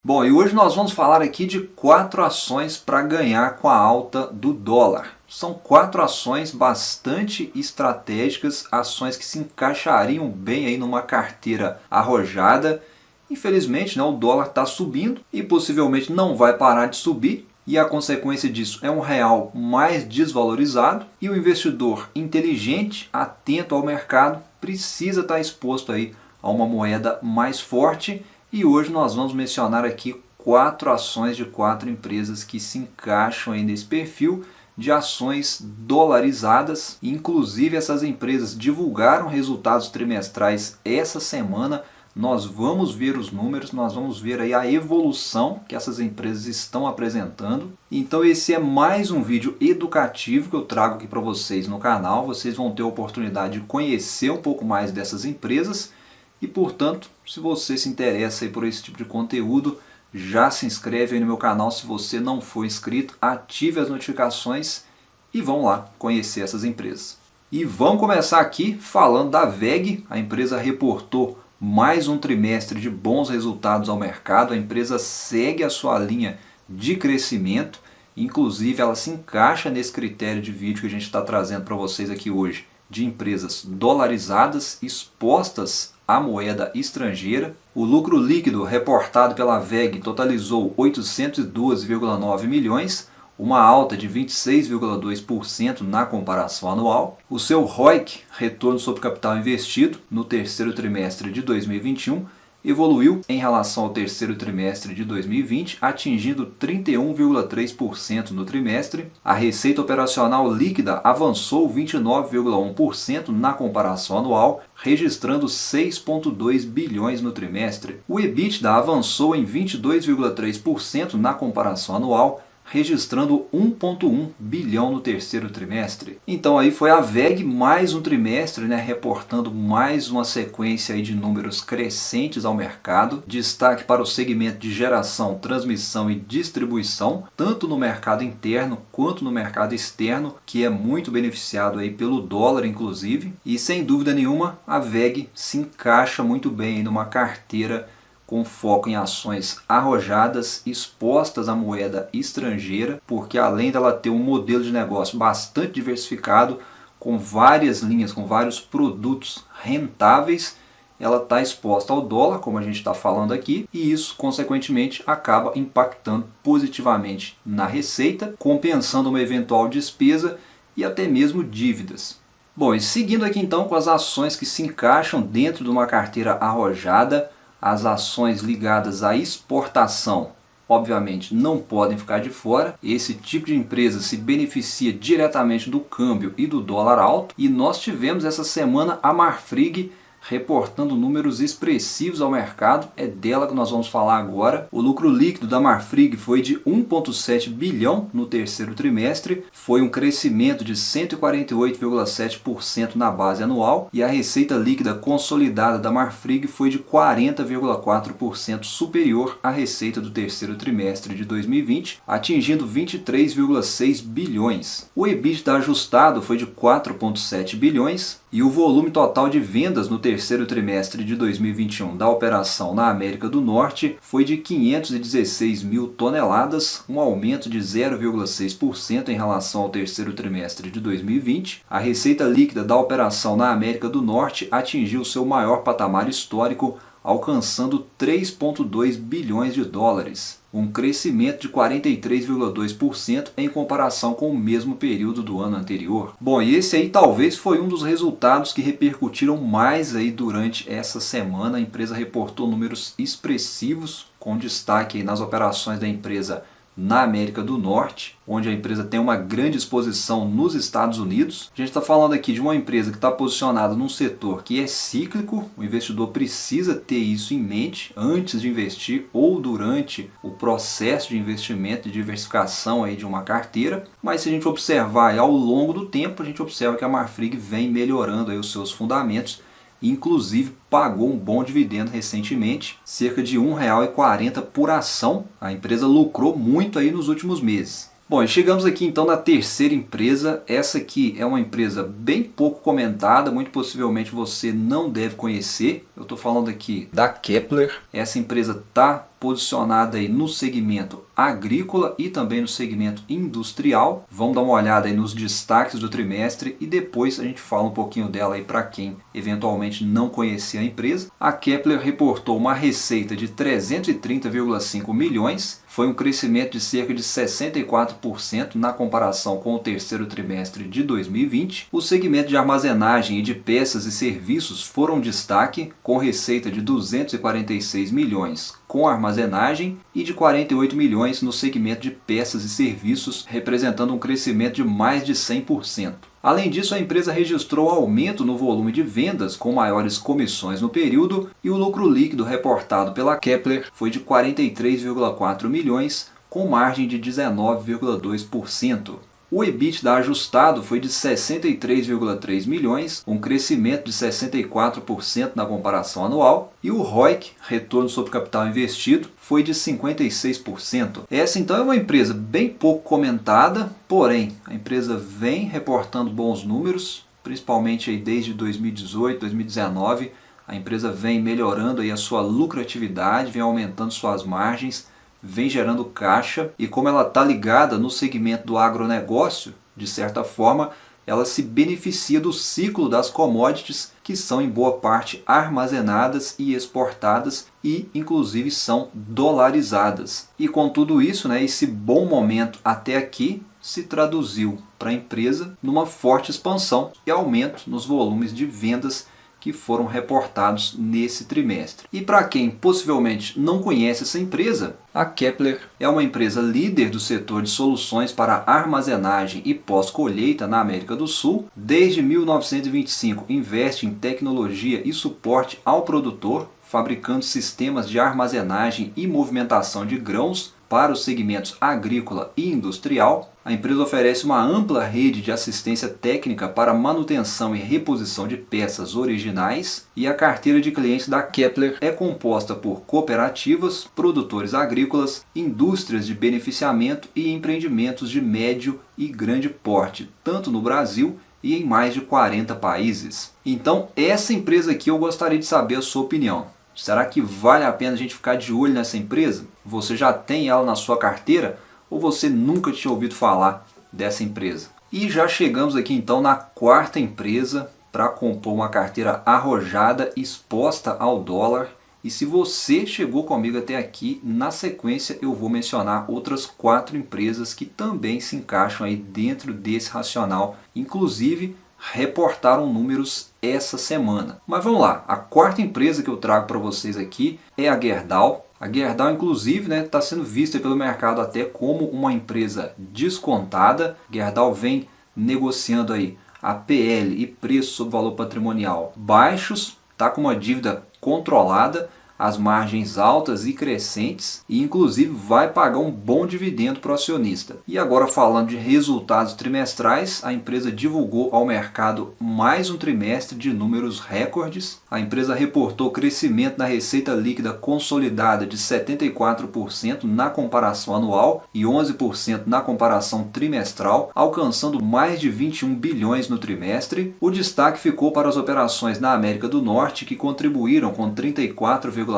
Bom, e hoje nós vamos falar aqui de 4 ações para ganhar com a alta do dólar. São 4 ações bastante estratégicas, ações que se encaixariam bem aí numa carteira arrojada. Infelizmente, né, o dólar está subindo e possivelmente não vai parar de subir. E a consequência disso é um real mais desvalorizado e o investidor inteligente, atento ao mercado, precisa estar exposto aí a uma moeda mais forte. E hoje nós vamos mencionar aqui 4 ações de 4 empresas que se encaixam aí nesse perfil de ações dolarizadas. Inclusive essas empresas divulgaram resultados trimestrais essa semana. Nós vamos ver os números, nós vamos ver aí a evolução que essas empresas estão apresentando. Então esse é mais um vídeo educativo que eu trago aqui para vocês no canal. Vocês vão ter a oportunidade de conhecer um pouco mais dessas empresas. E, portanto, se você se interessa aí por esse tipo de conteúdo, já se inscreve aí no meu canal. Se você não for inscrito, ative as notificações e vão lá conhecer essas empresas. E vamos começar aqui falando da WEG. A empresa reportou mais um trimestre de bons resultados ao mercado. A empresa segue a sua linha de crescimento. Inclusive, ela se encaixa nesse critério de vídeo que a gente está trazendo para vocês aqui hoje, de empresas dolarizadas, expostas à moeda estrangeira. O lucro líquido reportado pela WEG totalizou 812,9 milhões, uma alta de 26,2% na comparação anual. O seu ROIC, retorno sobre capital investido, no terceiro trimestre de 2021, evoluiu em relação ao terceiro trimestre de 2020, atingindo 31,3% no trimestre. A receita operacional líquida avançou 29,1% na comparação anual, registrando 6,2 bilhões no trimestre. O EBITDA avançou em 22,3% na comparação anual, registrando 1,1 bilhão no terceiro trimestre. Então aí foi a WEG mais um trimestre, né, reportando mais uma sequência aí de números crescentes ao mercado. Destaque para o segmento de geração, transmissão e distribuição, tanto no mercado interno quanto no mercado externo, que é muito beneficiado aí pelo dólar inclusive. E sem dúvida nenhuma a WEG se encaixa muito bem aí numa carteira com foco em ações arrojadas, expostas à moeda estrangeira, porque além dela ter um modelo de negócio bastante diversificado, com várias linhas, com vários produtos rentáveis, ela está exposta ao dólar, como a gente está falando aqui, e isso, consequentemente, acaba impactando positivamente na receita, compensando uma eventual despesa e até mesmo dívidas. Bom, e seguindo aqui então com as ações que se encaixam dentro de uma carteira arrojada, as ações ligadas à exportação, obviamente, não podem ficar de fora. Esse tipo de empresa se beneficia diretamente do câmbio e do dólar alto. E nós tivemos essa semana a Marfrig reportando números expressivos ao mercado. É dela que nós vamos falar agora. O lucro líquido da Marfrig foi de 1,7 bilhão no terceiro trimestre. Foi um crescimento de 148,7% na base anual. E a receita líquida consolidada da Marfrig foi de 40,4% superior à receita do terceiro trimestre de 2020, atingindo 23,6 bilhões. O EBITDA ajustado foi de 4,7 bilhões. E o volume total de vendas no terceiro trimestre de 2021 da operação na América do Norte foi de 516 mil toneladas, um aumento de 0,6% em relação ao terceiro trimestre de 2020. A receita líquida da operação na América do Norte atingiu seu maior patamar histórico, alcançando 3,2 bilhões de dólares, um crescimento de 43,2% em comparação com o mesmo período do ano anterior. Bom, e esse aí talvez foi um dos resultados que repercutiram mais aí durante essa semana. A empresa reportou números expressivos, com destaque aí nas operações da empresa na América do Norte, onde a empresa tem uma grande exposição nos Estados Unidos. A gente está falando aqui de uma empresa que está posicionada num setor que é cíclico. O investidor precisa ter isso em mente antes de investir ou durante o processo de investimento e diversificação aí de uma carteira. Mas se a gente observar aí ao longo do tempo, a gente observa que a Marfrig vem melhorando aí os seus fundamentos. Inclusive pagou um bom dividendo recentemente, cerca de R$ 1,40 por ação. A empresa lucrou muito aí nos últimos meses. Bom, e chegamos aqui então na terceira empresa. Essa aqui é uma empresa bem pouco comentada, muito possivelmente você não deve conhecer. Eu estou falando aqui da Kepler. Essa empresa está posicionada aí no segmento agrícola e também no segmento industrial. Vamos dar uma olhada aí nos destaques do trimestre e depois a gente fala um pouquinho dela aí para quem eventualmente não conhecia a empresa. A Kepler reportou uma receita de 330,5 milhões, foi um crescimento de cerca de 64% na comparação com o terceiro trimestre de 2020. O segmento de armazenagem e de peças e serviços foram um destaque, com receita de 246 milhões com armazenagem e de 48 milhões no segmento de peças e serviços, representando um crescimento de mais de 100%. Além disso, a empresa registrou aumento no volume de vendas, com maiores comissões no período, e o lucro líquido reportado pela Kepler foi de 43,4 milhões, com margem de 19,2%. O EBITDA ajustado foi de 63,3 milhões, um crescimento de 64% na comparação anual, e o ROIC, retorno sobre capital investido, foi de 56%. Essa então é uma empresa bem pouco comentada, porém a empresa vem reportando bons números, principalmente aí desde 2018, 2019, a empresa vem melhorando aí a sua lucratividade, vem aumentando suas margens, vem gerando caixa, e como ela está ligada no segmento do agronegócio, de certa forma, ela se beneficia do ciclo das commodities, que são em boa parte armazenadas e exportadas e inclusive são dolarizadas. E com tudo isso, esse bom momento até aqui se traduziu para a empresa numa forte expansão e aumento nos volumes de vendas que foram reportados nesse trimestre. E para quem possivelmente não conhece essa empresa, a Kepler é uma empresa líder do setor de soluções para armazenagem e pós-colheita na América do Sul. Desde 1925 investe em tecnologia e suporte ao produtor, fabricando sistemas de armazenagem e movimentação de grãos para os segmentos agrícola e industrial. A empresa oferece uma ampla rede de assistência técnica para manutenção e reposição de peças originais, e a carteira de clientes da Kepler é composta por cooperativas, produtores agrícolas, indústrias de beneficiamento e empreendimentos de médio e grande porte, tanto no Brasil e em mais de 40 países. Então, essa empresa aqui eu gostaria de saber a sua opinião. Será que vale a pena a gente ficar de olho nessa empresa? Você já tem ela na sua carteira ou você nunca tinha ouvido falar dessa empresa? E já chegamos aqui então na quarta empresa para compor uma carteira arrojada exposta ao dólar. E se você chegou comigo até aqui, na sequência eu vou mencionar outras 4 empresas que também se encaixam aí dentro desse racional, inclusive reportaram números essa semana. Mas vamos lá, a quarta empresa que eu trago para vocês aqui é a Gerdau. A Gerdau, inclusive, está sendo vista pelo mercado até como uma empresa descontada. Gerdau vem negociando aí a PL e preço sobre valor patrimonial baixos, está com uma dívida controlada, as margens altas e crescentes, e inclusive vai pagar um bom dividendo para o acionista. E agora, falando de resultados trimestrais, a empresa divulgou ao mercado mais um trimestre de números recordes. A empresa reportou crescimento na receita líquida consolidada de 74% na comparação anual e 11% na comparação trimestral, alcançando mais de 21 bilhões no trimestre. O destaque ficou para as operações na América do Norte, que contribuíram com 34,4%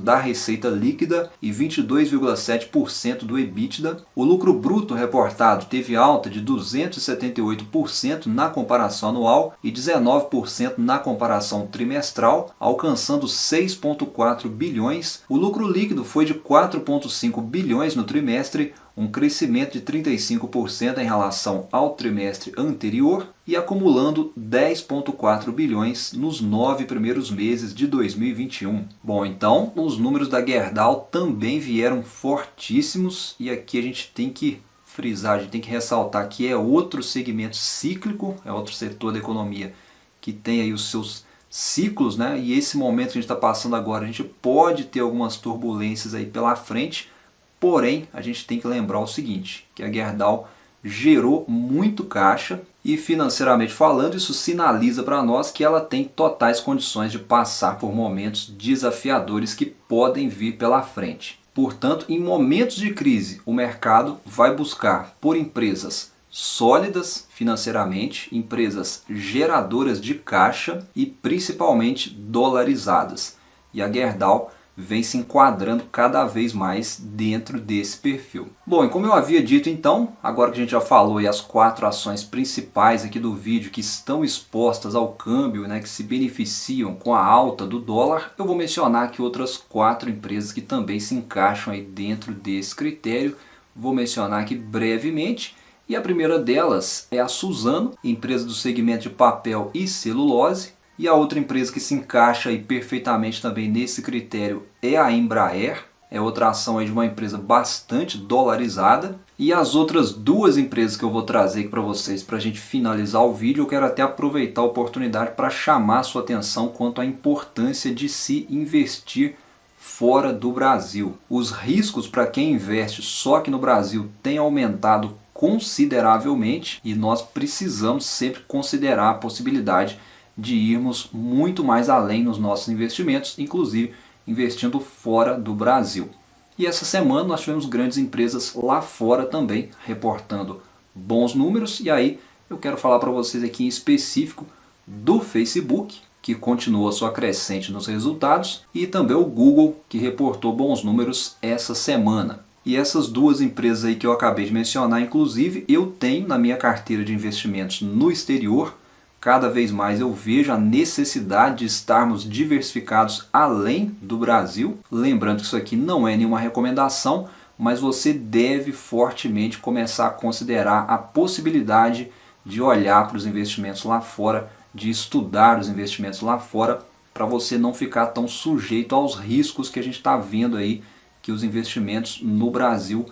da receita líquida e 22,7% do EBITDA. O lucro bruto reportado teve alta de 278% na comparação anual e 19% na comparação trimestral, alcançando 6,4 bilhões. O lucro líquido foi de 4,5 bilhões no trimestre, um crescimento de 35% em relação ao trimestre anterior e acumulando 10,4 bilhões nos 9 primeiros meses de 2021. Bom, então os números da Gerdau também vieram fortíssimos, e aqui a gente tem que frisar, a gente tem que ressaltar que é outro segmento cíclico, é outro setor da economia que tem aí os seus ciclos, e esse momento que a gente está passando agora, a gente pode ter algumas turbulências aí pela frente. Porém, a gente tem que lembrar o seguinte, que a Gerdau gerou muito caixa e, financeiramente falando, isso sinaliza para nós que ela tem totais condições de passar por momentos desafiadores que podem vir pela frente. Portanto, em momentos de crise, o mercado vai buscar por empresas sólidas financeiramente, empresas geradoras de caixa e principalmente dolarizadas. E a Gerdau vem se enquadrando cada vez mais dentro desse perfil. Bom, e como eu havia dito então, agora que a gente já falou aí as 4 ações principais aqui do vídeo que estão expostas ao câmbio, né, que se beneficiam com a alta do dólar, eu vou mencionar aqui outras 4 empresas que também se encaixam aí dentro desse critério. Vou mencionar aqui brevemente. E a primeira delas é a Suzano, empresa do segmento de papel e celulose. E a outra empresa que se encaixa aí perfeitamente também nesse critério é a Embraer. É outra ação aí de uma empresa bastante dolarizada. E as outras 2 empresas que eu vou trazer aqui para vocês para a gente finalizar o vídeo, eu quero até aproveitar a oportunidade para chamar a sua atenção quanto à importância de se investir fora do Brasil. Os riscos para quem investe só aqui no Brasil têm aumentado consideravelmente e nós precisamos sempre considerar a possibilidade de irmos muito mais além nos nossos investimentos, inclusive investindo fora do Brasil. E essa semana nós tivemos grandes empresas lá fora também reportando bons números, e aí eu quero falar para vocês aqui em específico do Facebook, que continua sua crescente nos resultados, e também o Google, que reportou bons números essa semana. E essas 2 empresas aí que eu acabei de mencionar, inclusive, eu tenho na minha carteira de investimentos no exterior. Cada vez mais eu vejo a necessidade de estarmos diversificados além do Brasil. Lembrando que isso aqui não é nenhuma recomendação, mas você deve fortemente começar a considerar a possibilidade de olhar para os investimentos lá fora, de estudar os investimentos lá fora, para você não ficar tão sujeito aos riscos que a gente está vendo aí que os investimentos no Brasil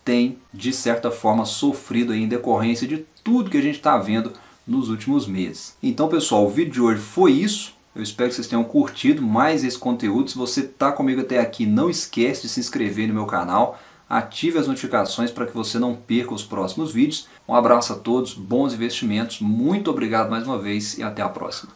têm, de certa forma, sofrido aí em decorrência de tudo que a gente está vendo nos últimos meses. Então, pessoal, o vídeo de hoje foi isso. Eu espero que vocês tenham curtido mais esse conteúdo. Se você está comigo até aqui, não esquece de se inscrever no meu canal. Ative as notificações para que você não perca os próximos vídeos. Um abraço a todos, bons investimentos, muito obrigado mais uma vez e até a próxima.